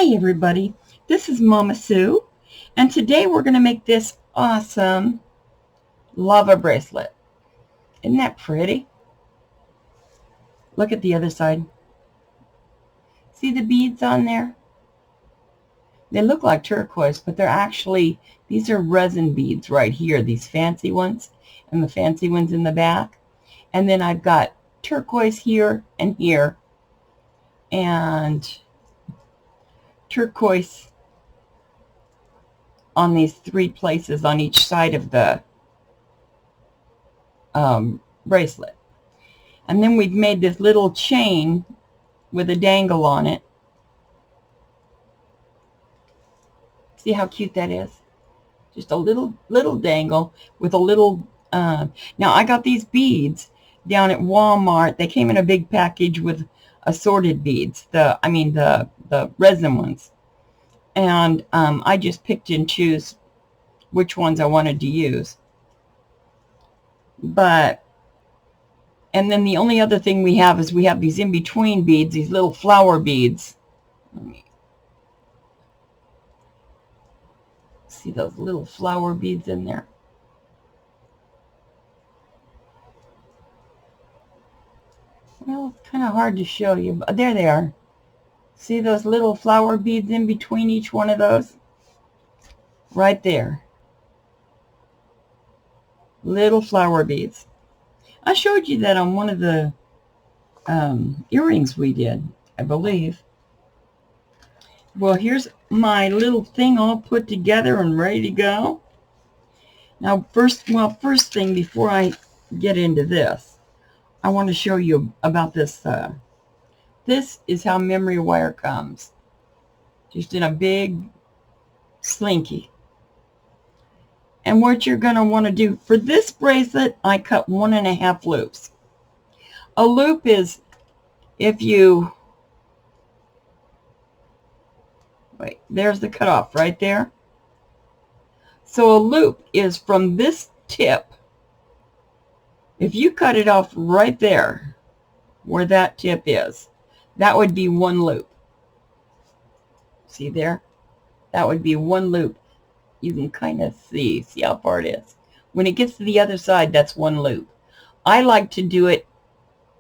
Hi everybody, this is Mama Sue, and today we're going to make this awesome lava bracelet. Isn't that pretty? Look at the other side. See the beads on there? They look like turquoise, but these are resin beads right here, these fancy ones, and the fancy ones in the back. And then I've got turquoise here and here, and turquoise on these three places on each side of the bracelet. And then we've made this little chain with a dangle on it. See how cute that is? Just a little dangle with a little now I got these beads down at Walmart. They came in a big package with assorted beads, the resin ones. And I just picked and choose which ones I wanted to use. And then the only other thing we have is we have these in-between beads, these little flower beads. Let me see those little flower beads in there. Well, it's kind of hard to show you, but there they are. See those little flower beads in between each one of those? Right there. Little flower beads. I showed you that on one of the earrings we did, I believe. Well, here's my little thing all put together and ready to go. Now, first thing, before I get into this, I want to show you about this. This is how memory wire comes. Just in a big slinky. And what you're going to want to do for this bracelet, I cut 1.5 loops. A loop is there's the cutoff right there. So a loop is from this tip. If you cut it off right there, where that tip is, that would be one loop. See there? That would be one loop. You can kind of see how far it is. When it gets to the other side, that's one loop. I like to do it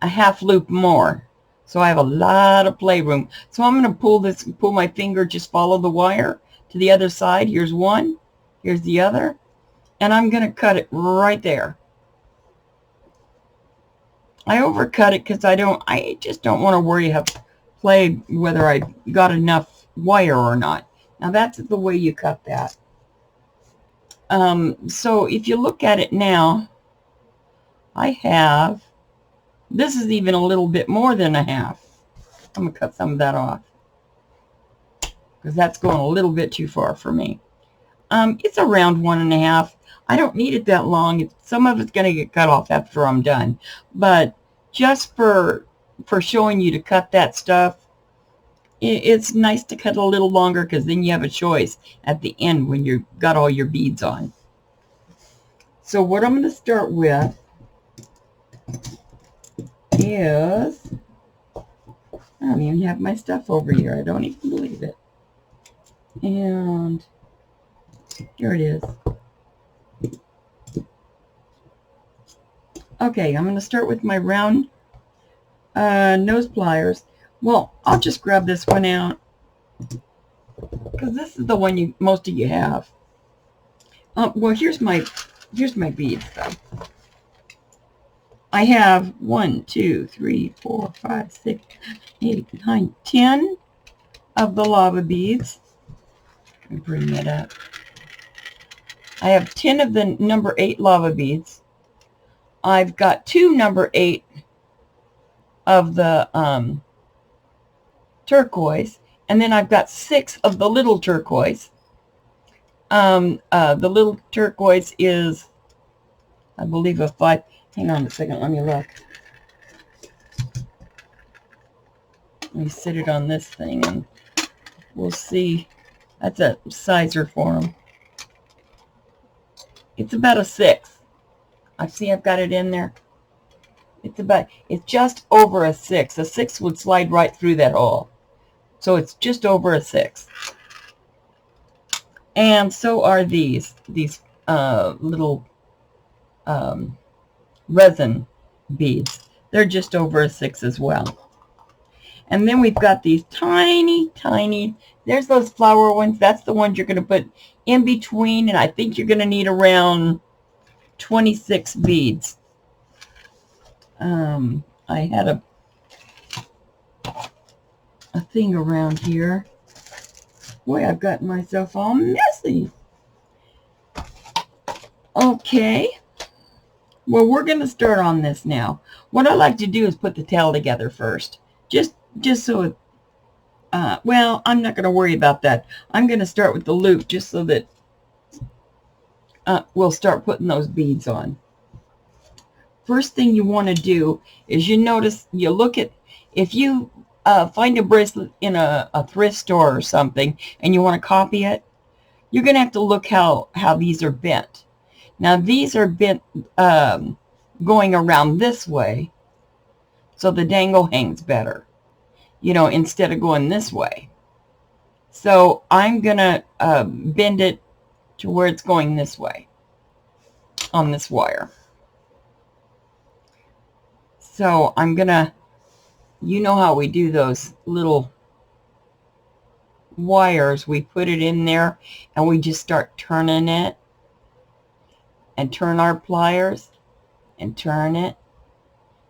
a half loop more, so I have a lot of playroom. So I'm going to pull my finger, just follow the wire to the other side. Here's one, here's the other, and I'm going to cut it right there. I overcut it because I just don't want to worry play whether I got enough wire or not. Now that's the way you cut that. So if you look at it now, this is even a little bit more than a half. I'm going to cut some of that off because that's going a little bit too far for me. It's around 1.5. I don't need it that long. Some of it's going to get cut off after I'm done. But just for showing you to cut that stuff, it's nice to cut a little longer because then you have a choice at the end when you've got all your beads on. So what I'm going to start with is, I don't even have my stuff over here. I don't even believe it. And here it is. Okay, I'm going to start with my round nose pliers. Well, I'll just grab this one out because this is the one most of you have. Well, here's my beads though. I have 1, 2, 3, 4, 5, 6, 8, 9, 10 of the lava beads. Let me bring that up. I have 10 of the number 8 lava beads. I've got 2 number 8 of the turquoise, and then I've got 6 of the little turquoise. The little turquoise is, I believe, a 5. Hang on a second, let me look. Let me sit it on this thing and we'll see. That's a sizer for them. It's about a 6. I've got it in there. It's just over a 6. A 6 would slide right through that hole. So it's just over a 6. And so are these little resin beads. They're just over a 6 as well. And then we've got these tiny, there's those flower ones. That's the ones you're going to put in between, and I think you're going to need around 26 beads. I had a thing around here. Boy, I've gotten myself all messy. Okay. Well, we're going to start on this now. What I like to do is put the tail together first. Just so it, well, I'm not going to worry about that. I'm going to start with the loop just so that we'll start putting those beads on. First thing you want to do is you look at, if you find a bracelet in a thrift store or something and you want to copy it, you're going to have to look how these are bent. Now these are bent going around this way, so the dangle hangs better, instead of going this way. So I'm going to bend it to where it's going this way on this wire. So I'm going to, you know how we do those little wires. We put it in there and we just start turning it and turn our pliers and turn it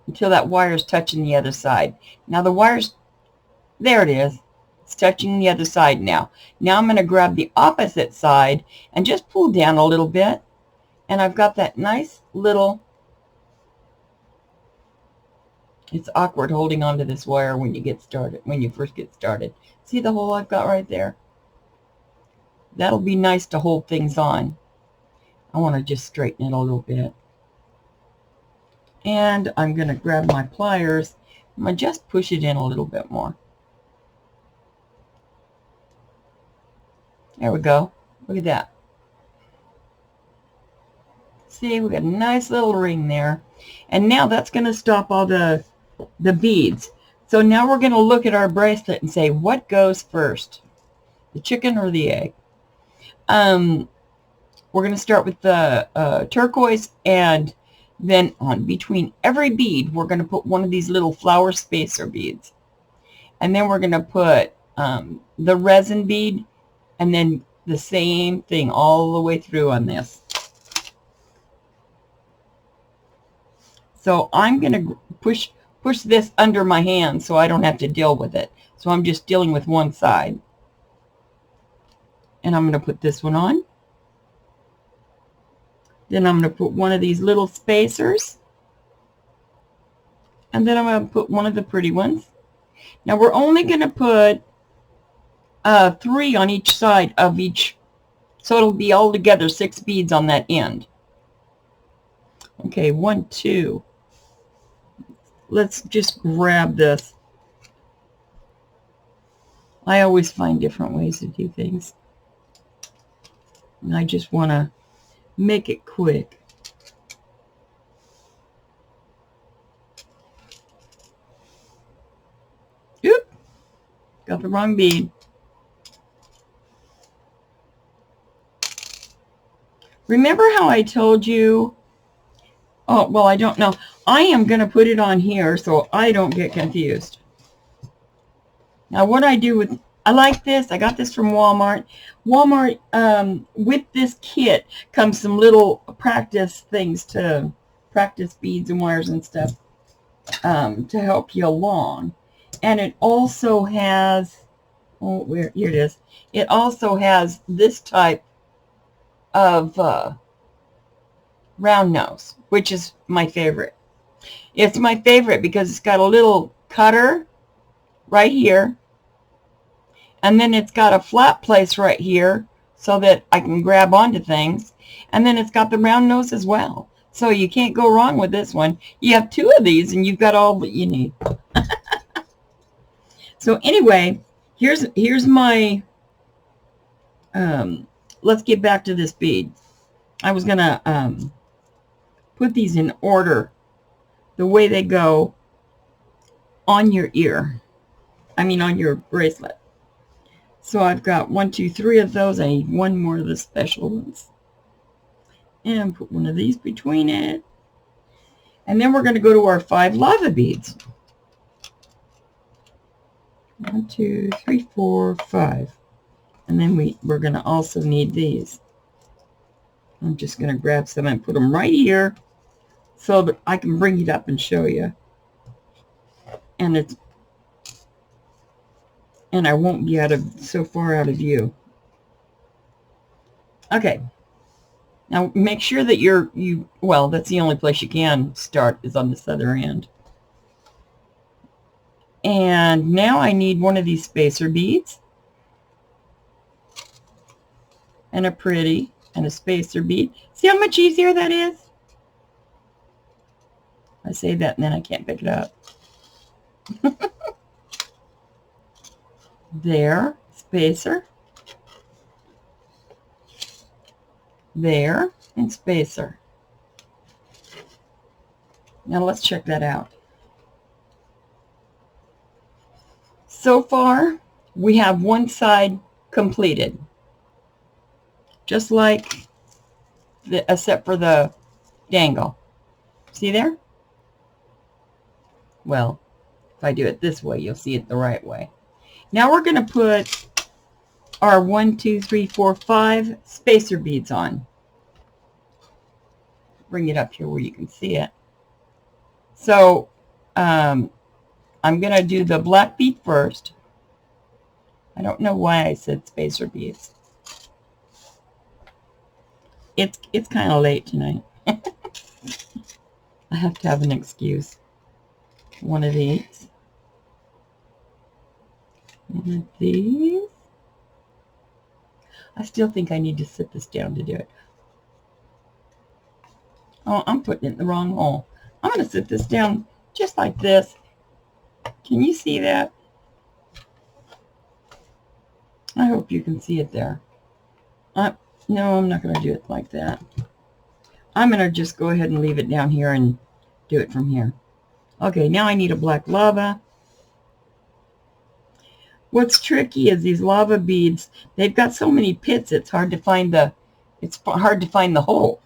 until that wire's touching the other side. Now the wire's, there it is. It's touching the other side now. Now I'm going to grab the opposite side and just pull down a little bit. And I've got that nice little, it's awkward holding onto this wire when you get started, when you first get started. See the hole I've got right there? That'll be nice to hold things on. I want to just straighten it a little bit. And I'm going to grab my pliers. I'm going to just push it in a little bit more. There we go. Look at that. See, we got a nice little ring there. And now that's going to stop all the beads. So now we're going to look at our bracelet and say, what goes first? The chicken or the egg? We're going to start with the turquoise, and then on between every bead, we're going to put one of these little flower spacer beads. And then we're going to put the resin bead, and then the same thing all the way through on this. So I'm going to push this under my hand so I don't have to deal with it. So I'm just dealing with one side. And I'm going to put this one on. Then I'm going to put one of these little spacers. And then I'm going to put one of the pretty ones. Now we're only going to put 3 on each side of each. So it'll be all together 6 beads on that end. Okay, 1, 2. Let's just grab this. I always find different ways to do things. And I just want to make it quick. Oop! Got the wrong bead. Remember how I told you? Oh, well, I don't know. I am going to put it on here so I don't get confused. Now, what I do with, I like this. I got this from Walmart. Walmart, with this kit comes some little practice things to practice beads and wires and stuff to help you along. And it also has, oh, here it is. It also has this type of round nose, which is my favorite. It's my favorite because it's got a little cutter right here, and then it's got a flat place right here so that I can grab onto things, and then it's got the round nose as well. So you can't go wrong with this one. You have 2 of these and you've got all that you need. So anyway, here's my let's get back to this bead. I was gonna put these in order the way they go on your ear. I mean on your bracelet. So I've got 1, 2, 3 of those. I need one more of the special ones. And put one of these between it. And then we're going to go to our 5 lava beads. 1, 2, 3, 4, 5. And then we're going to also need these. I'm just going to grab some and put them right here so that I can bring it up and show you. And I won't be so far out of view. Okay. Now make sure that well, that's the only place you can start is on this other end. And now I need one of these spacer beads. And a pretty and a spacer bead. See how much easier that is? I say that and then I can't pick it up. There, spacer. There, and spacer. Now let's check that out. So far, we have one side completed. Just like, except for the dangle. See there? Well, if I do it this way, you'll see it the right way. Now we're going to put our 1, 2, 3, 4, 5 spacer beads on. Bring it up here where you can see it. So I'm going to do the black bead first. I don't know why I said spacer beads. It's kind of late tonight. I have to have an excuse. One of these. One of these. I still think I need to sit this down to do it. Oh, I'm putting it in the wrong hole. I'm going to sit this down just like this. Can you see that? I hope you can see it there. No, I'm not going to do it like that. I'm going to just go ahead and leave it down here and do it from here. Okay, now I need a black lava. What's tricky is these lava beads, they've got so many pits, it's hard to find the hole.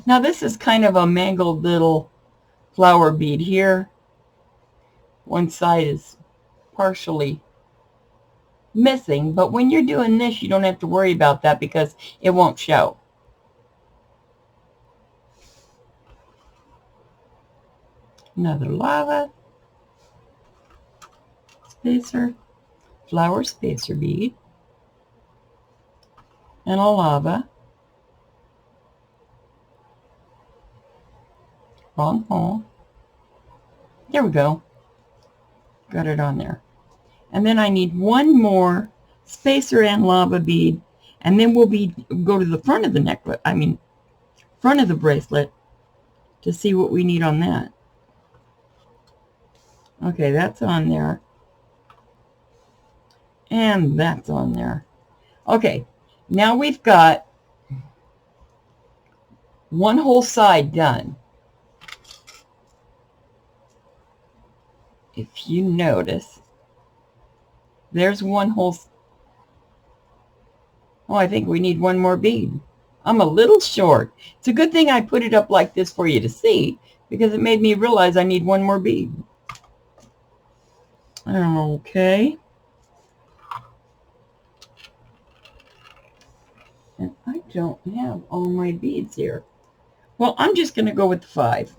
Now this is kind of a mangled little flower bead here. One side is partially missing, but when you're doing this, you don't have to worry about that because it won't show. Another lava spacer, flower spacer bead, and a lava. Wrong hole. There we go. Got it on there. And then I need one more spacer and lava bead, and then we'll go to the front of the necklace, front of the bracelet, to see what we need on that. Okay, that's on there. And that's on there. Okay, now we've got one whole side done. If you notice, there's one whole... Oh, I think we need one more bead. I'm a little short. It's a good thing I put it up like this for you to see, because it made me realize I need one more bead. Okay. And I don't have all my beads here. Well, I'm just going to go with the 5.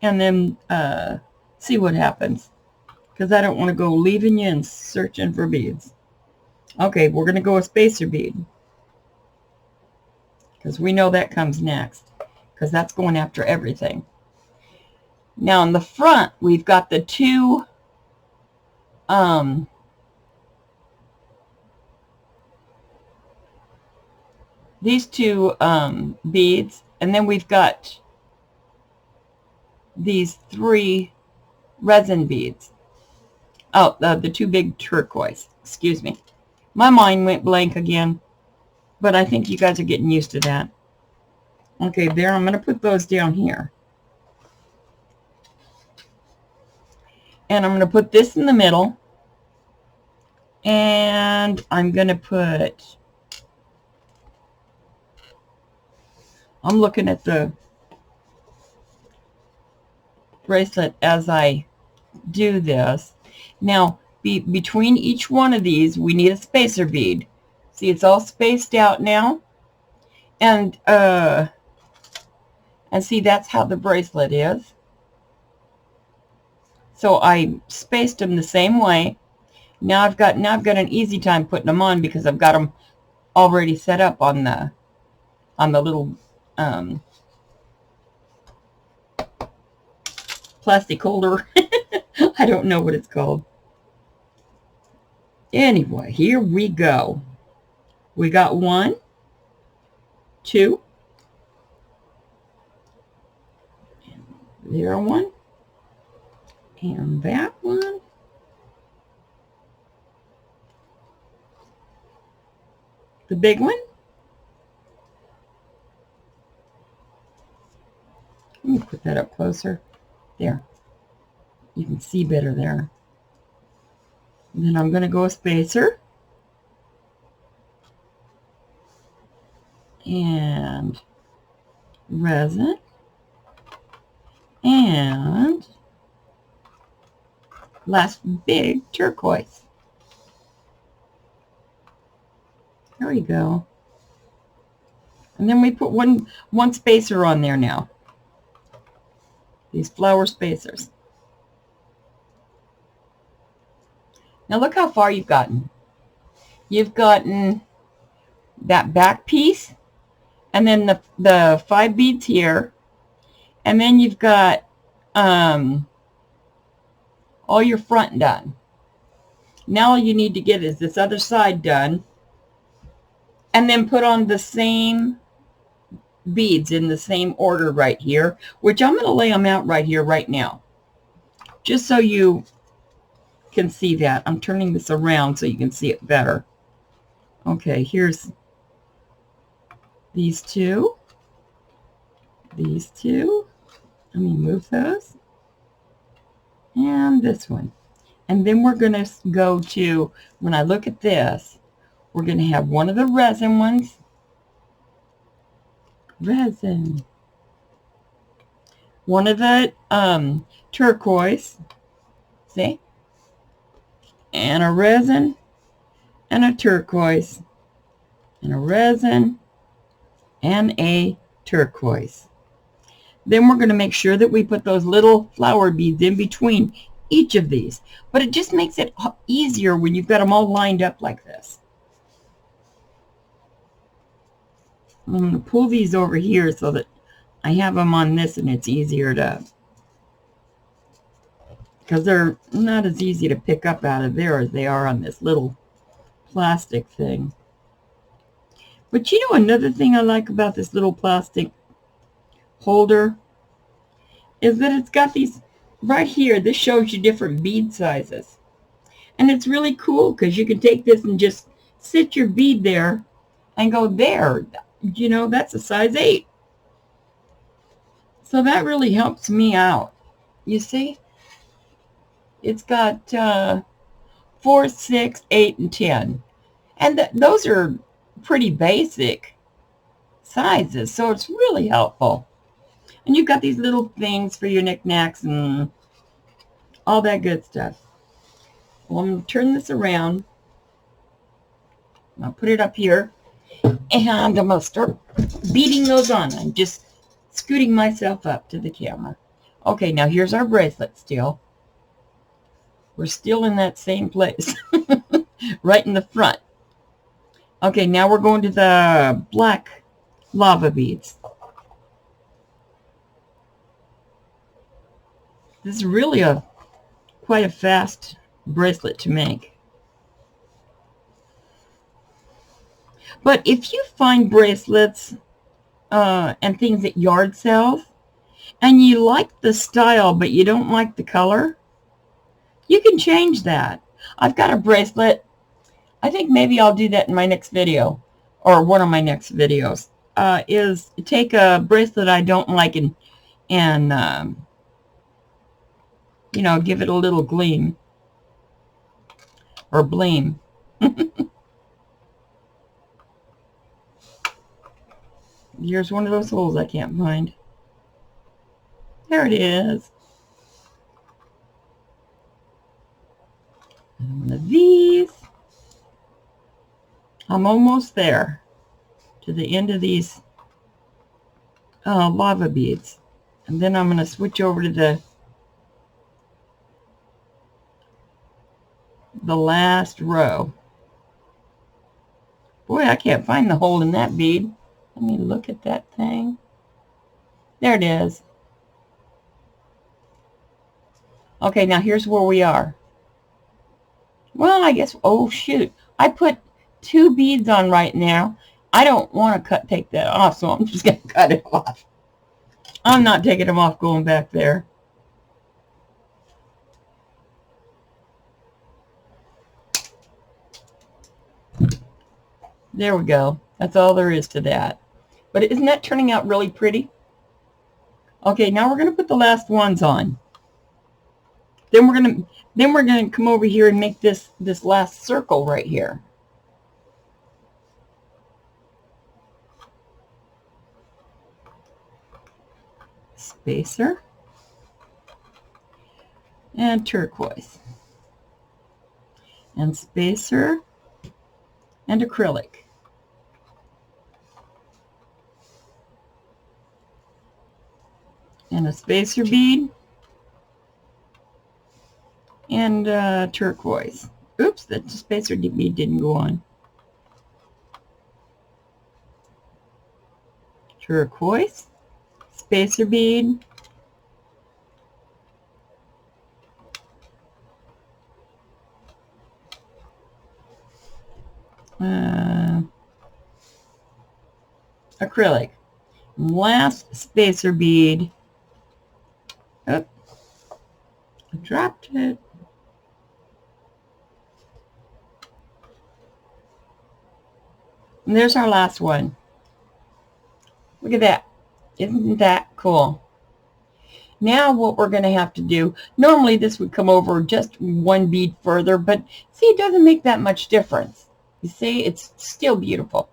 And then see what happens. Because I don't want to go leaving you and searching for beads. Okay, we're going to go with spacer bead. Because we know that comes next. Because that's going after everything. Now in the front, we've got the 2 these 2 beads, and then we've got these 3 resin beads. Oh, the 2 big turquoise. Excuse me. My mind went blank again, but I think you guys are getting used to that. Okay, there, I'm going to put those down here. And I'm going to put this in the middle. And I'm going to put, I'm looking at the bracelet as I do this. Now, between each one of these, we need a spacer bead. See, it's all spaced out now. And see, that's how the bracelet is. So I spaced them the same way. Now I've got an easy time putting them on because I've got them already set up on the little plastic holder. I don't know what it's called. Anyway, here we go. We got 1, 2, there one, and that one, the big one. Let me put that up closer. There. You can see better there. And then I'm going to go a spacer. And resin. And last big turquoise. There we go. And then we put one spacer on there now. These flower spacers. Now look how far you've gotten. You've gotten that back piece, and then the 5 beads here, and then you've got all your front done. Now all you need to get is this other side done, and then put on the same beads in the same order right here, which I'm going to lay them out right here right now, just so you can see that. I'm turning this around so you can see it better. Okay, here's these two. These two. Let me move those. And this one. And then we're going to go to, when I look at this, we're going to have one of the resin ones. Resin. One of the turquoise. See? And a resin. And a turquoise. And a resin. And a turquoise. Then we're going to make sure that we put those little flower beads in between each of these. But it just makes it easier when you've got them all lined up like this. I'm going to pull these over here so that I have them on this and it's easier to, because they're not as easy to pick up out of there as they are on this little plastic thing. But you know, another thing I like about this little plastic holder is that it's got these right here. This shows you different bead sizes, and it's really cool because you can take this and just sit your bead there and go, there, you know, that's a size 8. So that really helps me out. You see, it's got 4, 6, 8, and 10, and those are pretty basic sizes, so it's really helpful. And you've got these little things for your knickknacks and all that good stuff. Well, I'm going to turn this around. I'll put it up here. And I'm going to start beading those on. I'm just scooting myself up to the camera. Okay, now here's our bracelet still. We're still in that same place. Right in the front. Okay, now we're going to the black lava beads. This is really quite a fast bracelet to make. But if you find bracelets and things at yard sales, and you like the style but you don't like the color, you can change that. I've got a bracelet. I think maybe I'll do that in my next video, or one of my next videos, is take a bracelet I don't like and You know, give it a little gleam. Or bleam. Here's one of those holes I can't find. There it is. And one of these. I'm almost there to the end of these lava beads. And then I'm going to switch over to the last row. Boy, I can't find the hole in that bead. Let me look at that thing. There it is. Okay, now here's where we are. Well, I guess, oh shoot, I put 2 beads on right now. I don't want to take that off, so I'm just going to cut it off. I'm not taking them off going back there. There we go. That's all there is to that. But isn't that turning out really pretty? Okay, now we're going to put the last ones on. Then we're going to come over here and make this last circle right here. Spacer and turquoise. And spacer and acrylic. And a spacer bead and turquoise. Oops, the spacer bead didn't go on. Turquoise, spacer bead, acrylic. Last spacer bead. Oh, I dropped it. And there's our last one. Look at that. Isn't that cool? Now what we're going to have to do, normally this would come over just 1 bead further, but see, it doesn't make that much difference. You see, it's still beautiful.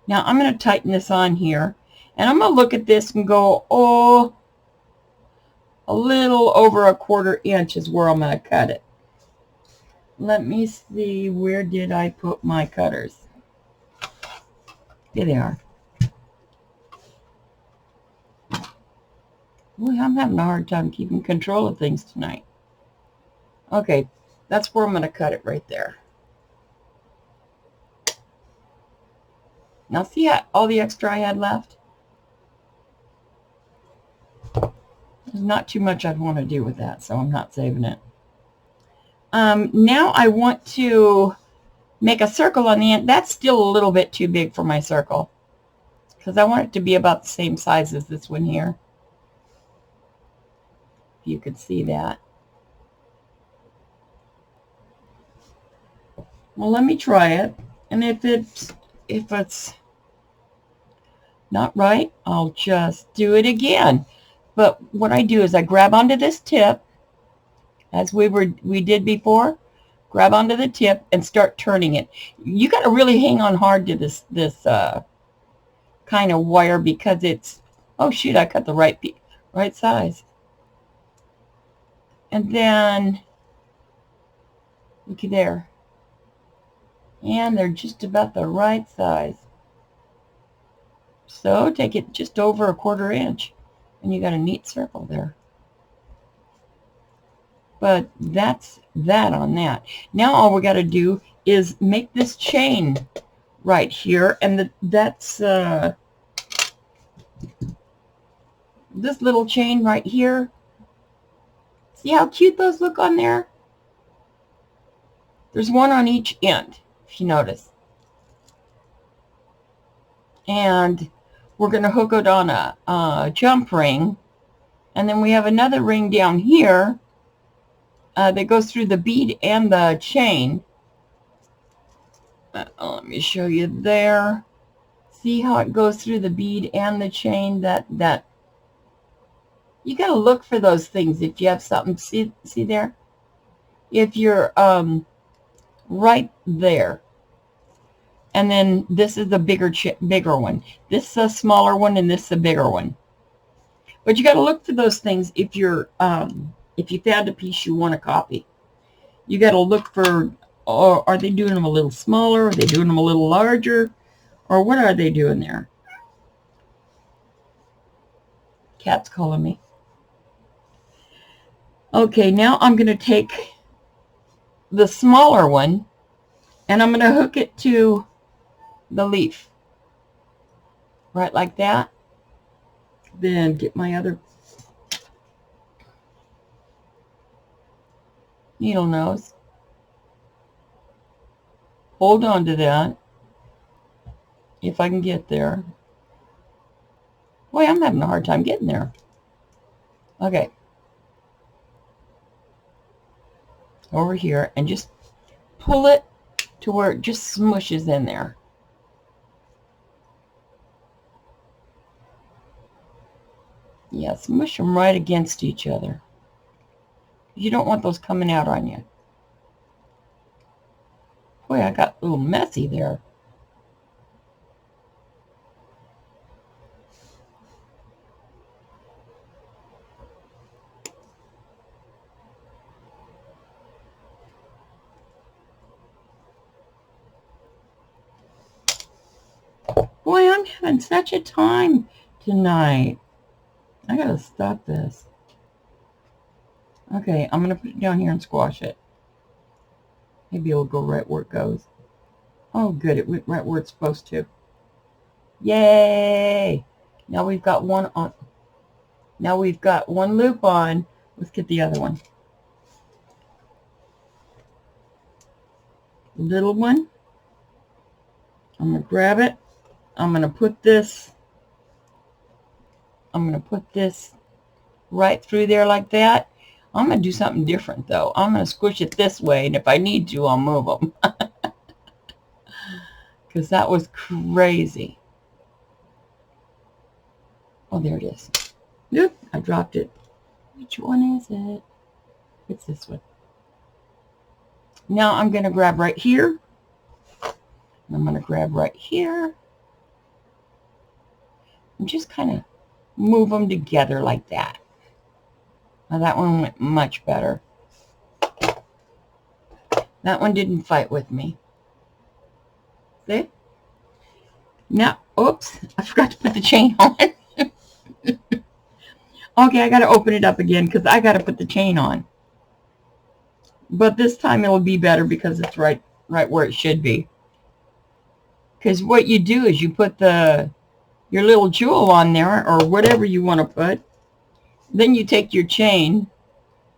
Now I'm going to tighten this on here, and I'm going to look at this and go, oh, a little over 1/4 inch is where I'm going to cut it. Let me see, where did I put my cutters? Here they are. Boy, I'm having a hard time keeping control of things tonight. Okay, that's where I'm going to cut it right there. Now see all the extra I had left? There's not too much I'd want to do with that, so I'm not saving it. Now I want to make a circle on the end. That's still a little bit too big for my circle, because I want it to be about the same size as this one here. If you could see that. Well, let me try it, and if it's not right, I'll just do it again. But what I do is I grab onto this tip, as we did before. Grab onto the tip and start turning it. You got to really hang on hard to this kind of wire, because it's, oh shoot, I cut the right size. And then looky there, and they're just about the right size. So take it just over 1/4 inch, and you got a neat circle there. But that's that on that. Now all we got to do is make this chain right here, and that's this little chain right here. See how cute those look on there? There's one on each end, if you notice. And we're going to hook it on a jump ring, and then we have another ring down here that goes through the bead and the chain. Let me show you there. See how it goes through the bead and the chain? That You got to look for those things if you have something. See there? If you're right there, and then this is the bigger one. This is a smaller one, and this is a bigger one. But you got to look for those things if you found a piece you want to copy. You got to look for, or are they doing them a little smaller? Are they doing them a little larger? Or what are they doing there? Cat's calling me. Okay, now I'm going to take the smaller one and I'm going to hook it to the leaf. Right like that. Then get my other needle nose. Hold on to that. If I can get there. Boy, I'm having a hard time getting there. Okay. Over here and just pull it to where it just smushes in there. Yeah, smush them right against each other. You don't want those coming out on you. Boy, I got a little messy there. Boy, I'm having such a time tonight. I gotta stop this. Okay, I'm gonna put it down here and squash it. Maybe it'll go right where it goes. Oh, good, it went right where it's supposed to. Yay! Now we've got one on. Now we've got one loop on. Let's get the other one. Little one. I'm gonna grab it. I'm gonna put this. Right through there like that. I'm going to do something different, though. I'm going to squish it this way, and if I need to, I'll move them. Because that was crazy. Oh, there it is. Oop, I dropped it. Which one is it? It's this one. Now I'm going to grab right here. I'm going to grab right here. And just kind of move them together like that. Now that one went much better. That one didn't fight with me. See? Now, oops, I forgot to put the chain on. Okay, I got to open it up again because I got to put the chain on. But this time it'll be better because it's right where it should be. Because what you do is you put your little jewel on there or whatever you want to put. Then you take your chain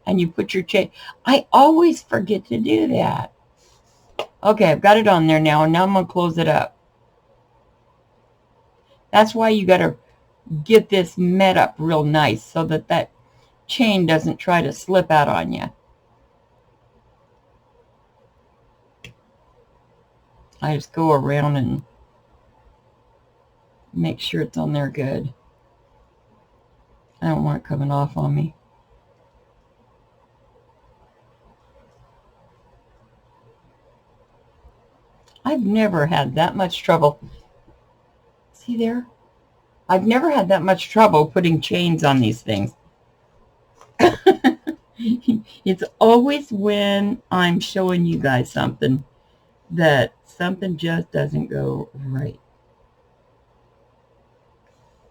and you put your chain. I always forget to do that. Okay, I've got it on there now, and now I'm going to close it up. That's why you got to get this met up real nice so that that chain doesn't try to slip out on you. I just go around and make sure it's on there good. I don't want it coming off on me. I've never had that much trouble. See there? I've never had that much trouble putting chains on these things. It's always when I'm showing you guys something that something just doesn't go right.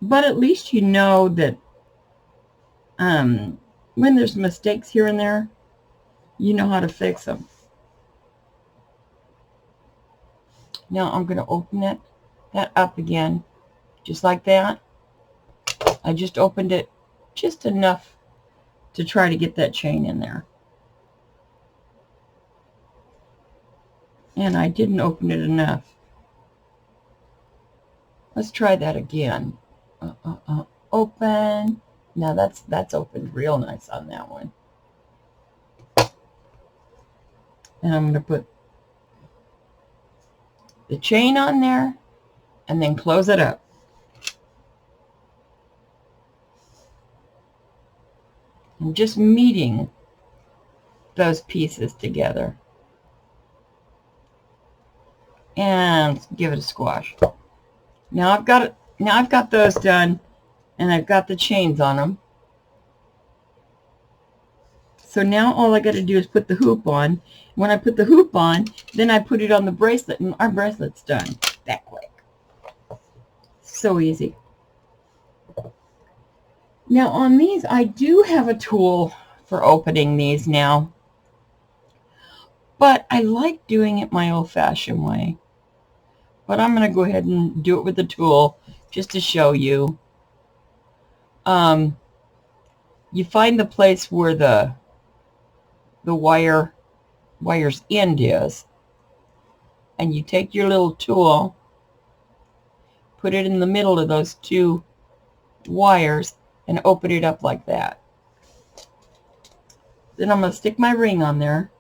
But at least you know that when there's mistakes here and there, you know how to fix them. Now I'm going to open that up again, just like that. I just opened it just enough to try to get that chain in there. And I didn't open it enough. Let's try that again. Open. Now that's opened real nice on that one. And I'm going to put the chain on there and then close it up. I'm just meeting those pieces together. And give it a squash. Now I've got those done, and I've got the chains on them. So now all I got to do is put the hoop on. When I put the hoop on, then I put it on the bracelet, and our bracelet's done. That quick. So easy. Now on these, I do have a tool for opening these now, but I like doing it my old-fashioned way. But I'm going to go ahead and do it with the tool just to show you. You find the place where the wire's end is, and you take your little tool, put it in the middle of those two wires, and open it up like that. Then I'm going to stick my ring on there.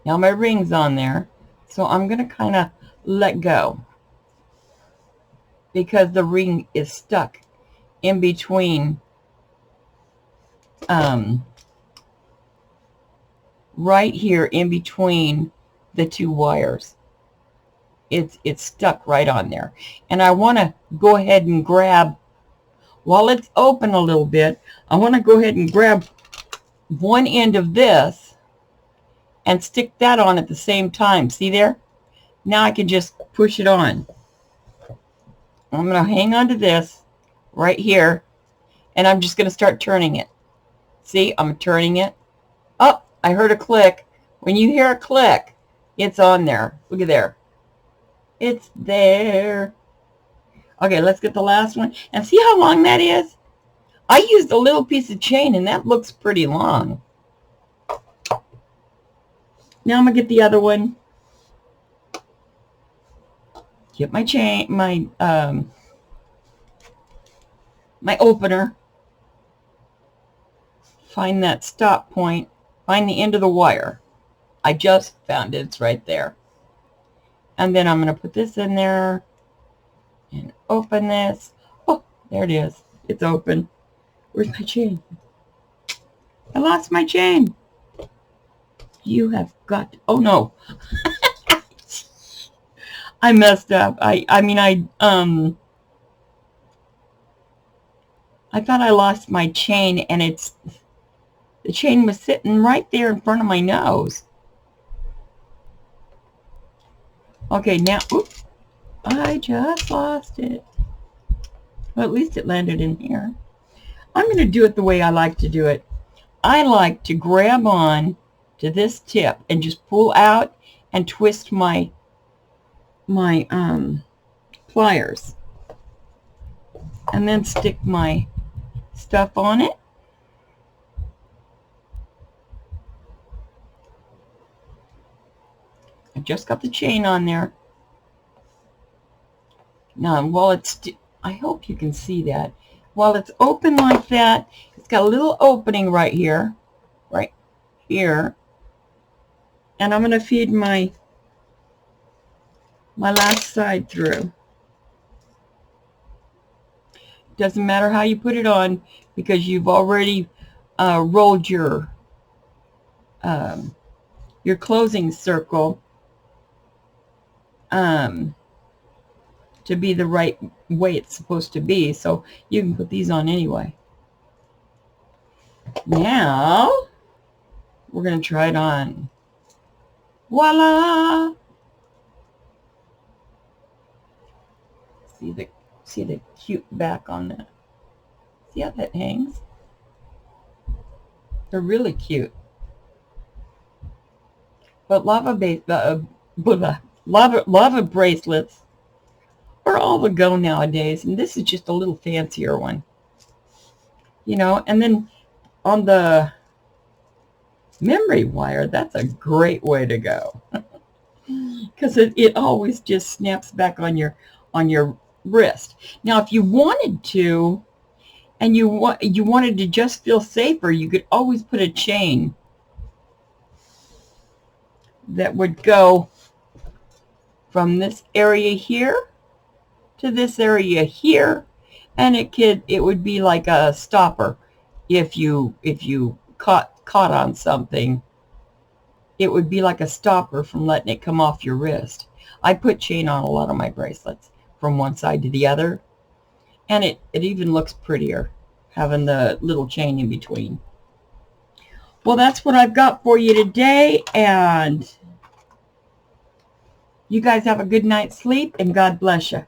Now my ring's on there, so I'm going to kind of let go because the ring is stuck in between, right here in between the two wires. It's stuck right on there. And I want to go ahead and grab, while it's open a little bit, I want to go ahead and grab one end of this and stick that on at the same time. See there? Now I can just push it on. I'm going to hang on to this right here, and I'm just going to start turning it. See, I'm turning it. Oh, I heard a click. When you hear a click, it's on there. Look at there. It's there. Okay, let's get the last one. And see how long that is? I used a little piece of chain, and that looks pretty long. Now I'm going to get the other one. Get my chain, my opener. Find that stop point. Find the end of the wire. I just found it. It's right there. And then I'm going to put this in there and open this. Oh, there it is. It's open. Where's my chain? I lost my chain. You have got to, oh no. I messed up. I thought I lost my chain, and the chain was sitting right there in front of my nose. Okay, now, oops, I just lost it. Well, at least it landed in here. I'm going to do it the way I like to do it. I like to grab on to this tip and just pull out and twist my pliers, and then stick my stuff on it. I just got the chain on there. Now, while it's, I hope you can see that. While it's open like that, it's got a little opening right here, and I'm going to feed my last side through. Doesn't matter how you put it on, because you've already rolled your closing circle to be the right way it's supposed to be, so you can put these on anyway. Now we're going to try it on. Voila! See the cute back on that. See how that hangs? They're really cute. But lava bracelets are all the go nowadays, and this is just a little fancier one. You know, and then on the memory wire, that's a great way to go. Because it always just snaps back on your wrist. Now, if you wanted to, and you wanted to just feel safer, you could always put a chain that would go from this area here to this area here, and it would be like a stopper if you caught on something. It would be like a stopper from letting it come off your wrist. I put chain on a lot of my bracelets from one side to the other, and it even looks prettier having the little chain in between. Well, that's what I've got for you today, and you guys have a good night's sleep, and God bless you.